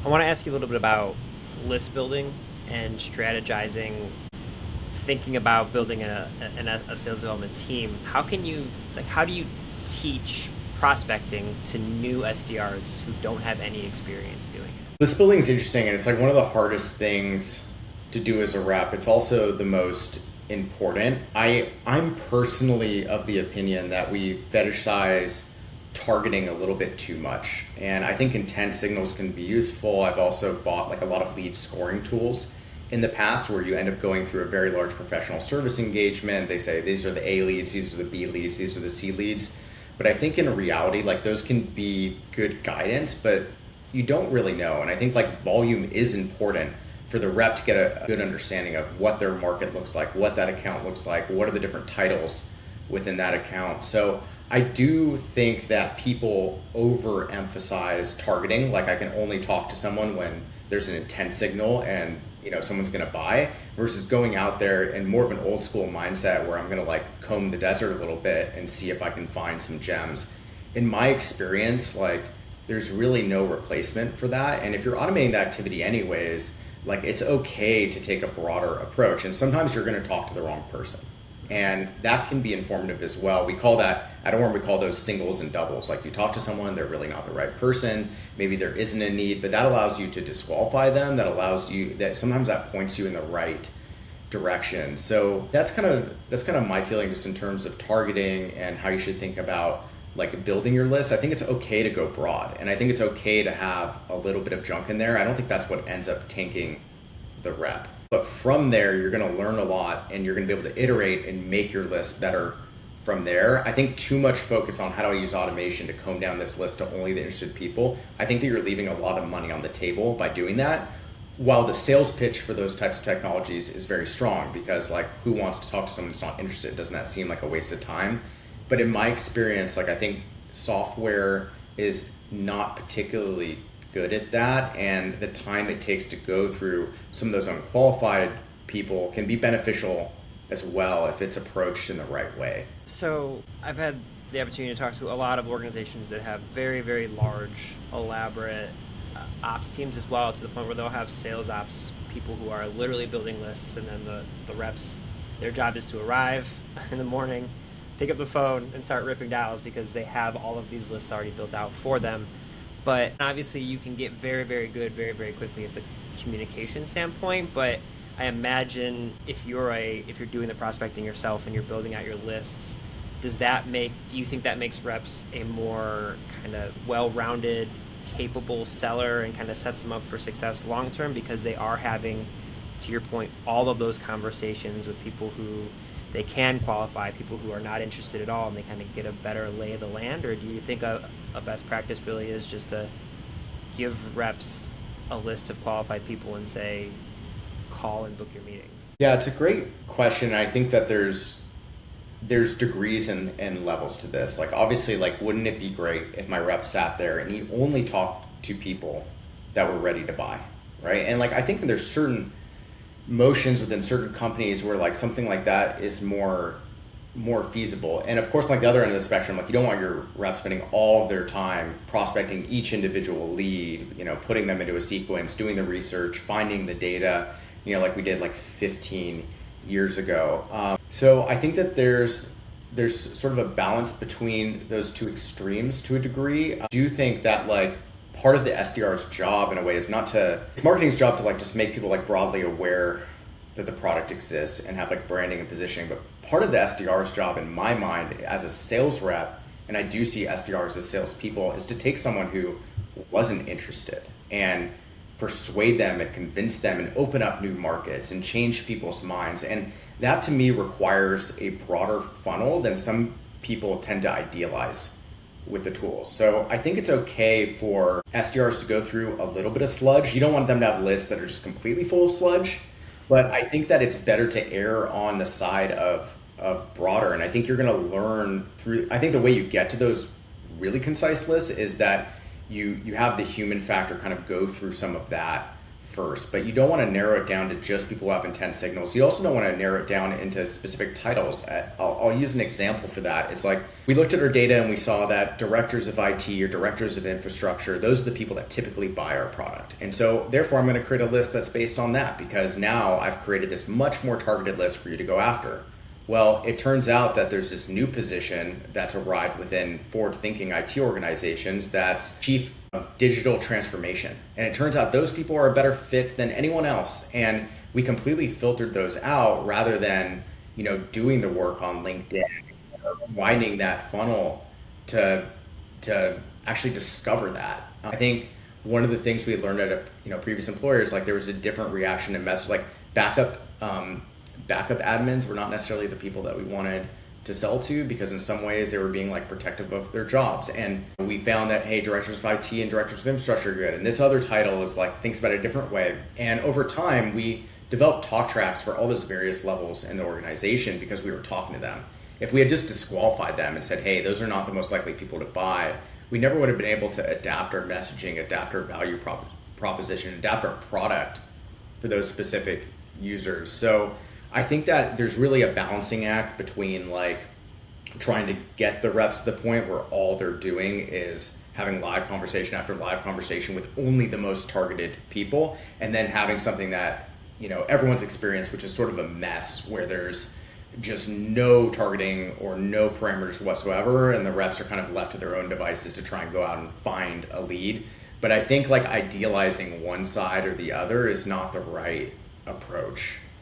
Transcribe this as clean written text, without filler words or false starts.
I want to ask you a little bit about list building and strategizing, thinking about building a sales development team. How do you teach prospecting to new SDRs who don't have any experience doing it? List building is interesting, and it's like one of the hardest things to do as a rep. It's also the most important. I'm personally of the opinion that we fetishize targeting a little bit too much, and I think intent signals can be useful. I've also bought like a lot of lead scoring tools in the past where you end up going through a very large professional service engagement. They say these are the A leads, these are the B leads, these are the C leads. But I think in reality, like those can be good guidance, but you don't really know. And I think like volume is important for the rep to get a good understanding of what their market looks like, what that account looks like, what are the different titles within that account. So I do think that people overemphasize targeting. Like I can only talk to someone when there's an intent signal and someone's going to buy, versus going out there in more of an old school mindset where I'm going to like comb the desert a little bit and see if I can find some gems. In my experience, like there's really no replacement for that. And if you're automating the activity anyways, like it's okay to take a broader approach. And sometimes you're going to talk to the wrong person. And that can be informative as well. We call that, at Orem, we call those singles and doubles. Like you talk to someone, they're really not the right person. Maybe there isn't a need, but that allows you to disqualify them. That allows you, that sometimes that points you in the right direction. So that's kind of my feeling just in terms of targeting and how you should think about like building your list. I think it's okay to go broad, and I think it's okay to have a little bit of junk in there. I don't think that's what ends up tanking the rep. But from there, you're going to learn a lot and you're going to be able to iterate and make your list better from there. I think too much focus on how do I use automation to comb down this list to only the interested people. I think that you're leaving a lot of money on the table by doing that. While the sales pitch for those types of technologies is very strong, because like who wants to talk to someone that's not interested? Doesn't that seem like a waste of time? But in my experience, like I think software is not particularly good at that, and the time it takes to go through some of those unqualified people can be beneficial as well if it's approached in the right way. So I've had the opportunity to talk to a lot of organizations that have very, very large, elaborate ops teams as well, to the point where they'll have sales ops people who are literally building lists, and then the reps, their job is to arrive in the morning, pick up the phone, and start ripping dials because they have all of these lists already built out for them. But obviously, you can get very, very good very, very quickly at the communication standpoint. But I imagine if you're doing the prospecting yourself and you're building out your lists, do you think that makes reps a more kind of well-rounded, capable seller and kind of sets them up for success long term, because they are having, to your point, all of those conversations with people who they can qualify, people who are not interested at all, and they kind of get a better lay of the land? Or do you think a best practice really is just to give reps a list of qualified people and say, call and book your meetings? Yeah, it's a great question. I think that there's degrees and levels to this. Like obviously, like wouldn't it be great if my rep sat there and he only talked to people that were ready to buy, right? And like I think there's certain motions within certain companies where like something like that is more feasible. And of course, like the other end of the spectrum, like you don't want your reps spending all of their time prospecting each individual lead, putting them into a sequence, doing the research, finding the data, like we did like 15 years ago. So I think that there's sort of a balance between those two extremes to a degree. I do think that like part of the SDR's job in a way is it's marketing's job to like just make people like broadly aware that the product exists and have like branding and positioning. But part of the SDR's job in my mind as a sales rep, and I do see SDRs as salespeople, is to take someone who wasn't interested and persuade them and convince them and open up new markets and change people's minds. And that to me requires a broader funnel than some people tend to idealize with the tools. So I think it's okay for SDRs to go through a little bit of sludge. You don't want them to have lists that are just completely full of sludge, but I think that it's better to err on the side of broader. And I think you're going to learn through, I think the way you get to those really concise lists is that you have the human factor kind of go through some of that first, but you don't want to narrow it down to just people who have intent signals. You also don't want to narrow it down into specific titles. I'll use an example for that. It's like we looked at our data and we saw that directors of IT or directors of infrastructure, those are the people that typically buy our product. And so therefore I'm going to create a list that's based on that, because now I've created this much more targeted list for you to go after. Well, it turns out that there's this new position that's arrived within forward-thinking IT organizations that's chief of digital transformation. And it turns out those people are a better fit than anyone else. And we completely filtered those out rather than, doing the work on LinkedIn, widening that funnel to actually discover that. I think one of the things we had learned at previous employers, like there was a different reaction to message, like backup admins were not necessarily the people that we wanted to sell to, because in some ways they were being like protective of their jobs. And we found that, hey, directors of IT and directors of infrastructure are good. And this other title is like, thinks about it a different way. And over time, we developed talk tracks for all those various levels in the organization because we were talking to them. If we had just disqualified them and said, hey, those are not the most likely people to buy, we never would have been able to adapt our messaging, adapt our value proposition, adapt our product for those specific users. So I think that there's really a balancing act between like trying to get the reps to the point where all they're doing is having live conversation after live conversation with only the most targeted people, and then having something that, everyone's experienced, which is sort of a mess where there's just no targeting or no parameters whatsoever, and the reps are kind of left to their own devices to try and go out and find a lead. But I think like idealizing one side or the other is not the right approach.